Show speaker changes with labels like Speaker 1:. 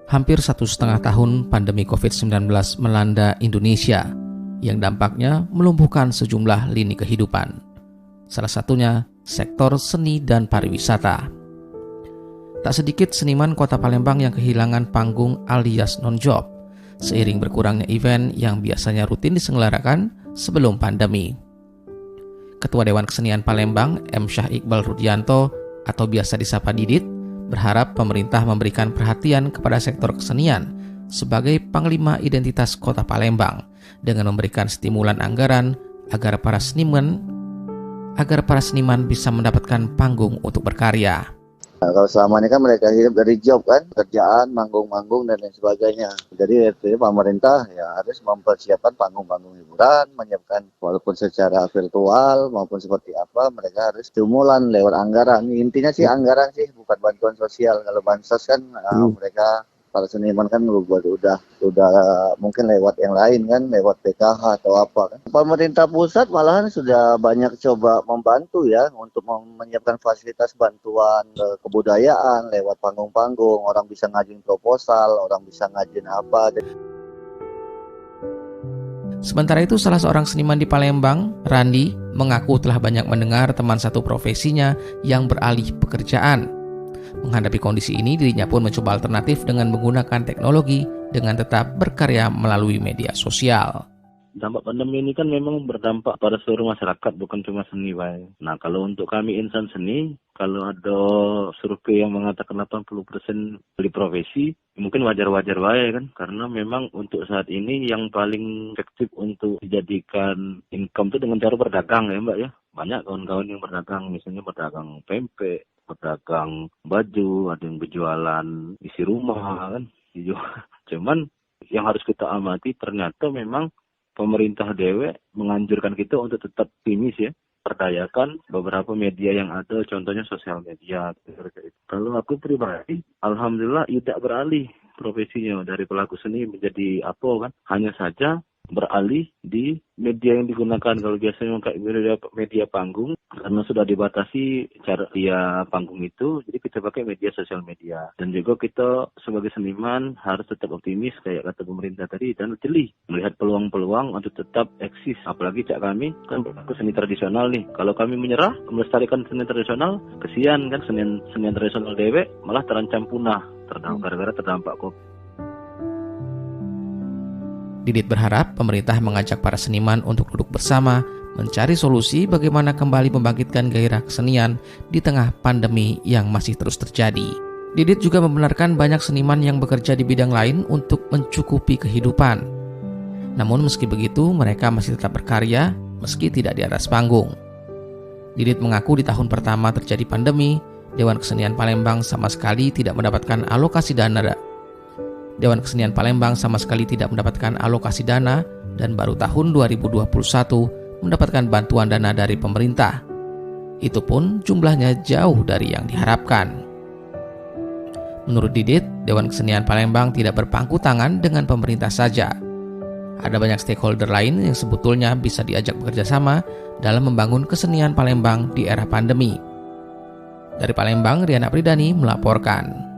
Speaker 1: Hampir 1,5 tahun pandemi COVID-19 melanda Indonesia, yang dampaknya melumpuhkan sejumlah lini kehidupan. Salah satunya sektor seni dan pariwisata. Tak sedikit seniman Kota Palembang yang kehilangan panggung alias non-job, seiring berkurangnya event yang biasanya rutin diselenggarakan sebelum pandemi. Ketua Dewan Kesenian Palembang, M. Syah Iqbal Rudianto, atau biasa disapa Didit, berharap pemerintah memberikan perhatian kepada sektor kesenian sebagai panglima identitas Kota Palembang dengan memberikan stimulan anggaran agar para seniman bisa mendapatkan panggung untuk berkarya.
Speaker 2: Nah, kalau selama ini kan mereka hidup dari job kan, kerjaan, manggung-manggung dan lain sebagainya. Jadi pemerintah ya harus mempersiapkan panggung-panggung hiburan, menyiapkan walaupun secara virtual maupun seperti apa, mereka harus stimulan lewat anggaran. Intinya sih anggaran sih, bukan bantuan sosial. Kalau bansos kan mereka para seniman kan udah mungkin lewat yang lain kan, lewat PKH atau apa kan. Pemerintah pusat malahan sudah banyak coba membantu ya untuk menyiapkan fasilitas bantuan kebudayaan lewat panggung-panggung, orang bisa ngajuin proposal, orang bisa ngajuin apa.
Speaker 1: Sementara itu salah seorang seniman di Palembang, Randi, mengaku telah banyak mendengar teman satu profesinya yang beralih pekerjaan. Menghadapi kondisi ini, dirinya pun mencoba alternatif dengan menggunakan teknologi dengan tetap berkarya melalui media sosial.
Speaker 3: Dampak pandemi ini kan memang berdampak pada seluruh masyarakat, bukan cuma seni, Bay. Nah, kalau untuk kami insan seni, kalau ada survei yang mengatakan 80% dari profesi, mungkin wajar-wajar Bay kan, karena memang untuk saat ini yang paling efektif untuk dijadikan income itu dengan cara berdagang ya, Mbak ya. Banyak kawan-kawan yang berdagang, misalnya berdagang pempek, berdagang baju, ada yang berjualan isi rumah kan. Cuman yang harus kita amati ternyata memang pemerintah dewe menganjurkan kita untuk tetap optimis ya, perdayakan beberapa media yang ada, contohnya sosial media. Kalau aku pribadi, alhamdulillah tidak beralih profesinya dari pelaku seni menjadi apa kan, hanya saja beralih di media yang digunakan. Kalau biasanya kayak media panggung, karena sudah dibatasi cara dia panggung itu, jadi kita pakai media sosial media. Dan juga kita sebagai seniman harus tetap optimis kayak kata pemerintah tadi, dan jeli melihat peluang-peluang untuk tetap eksis. Apalagi cak kami kan seni tradisional nih, kalau kami menyerah melestarikan seni tradisional, kesian kan seni tradisional dewek malah terancam punah gara-gara terdampak COVID.
Speaker 1: Didit berharap pemerintah mengajak para seniman untuk duduk bersama, mencari solusi bagaimana kembali membangkitkan gairah kesenian di tengah pandemi yang masih terus terjadi. Didit juga membenarkan banyak seniman yang bekerja di bidang lain untuk mencukupi kehidupan. Namun meski begitu, mereka masih tetap berkarya meski tidak di atas panggung. Didit mengaku di tahun pertama terjadi pandemi, Dewan Kesenian Palembang sama sekali tidak mendapatkan alokasi dana. Dewan Kesenian Palembang sama sekali tidak mendapatkan alokasi dana dan baru tahun 2021 mendapatkan bantuan dana dari pemerintah. Itu pun jumlahnya jauh dari yang diharapkan. Menurut Didit, Dewan Kesenian Palembang tidak berpangku tangan dengan pemerintah saja. Ada banyak stakeholder lain yang sebetulnya bisa diajak bekerja sama dalam membangun kesenian Palembang di era pandemi. Dari Palembang, Riana Pridani melaporkan.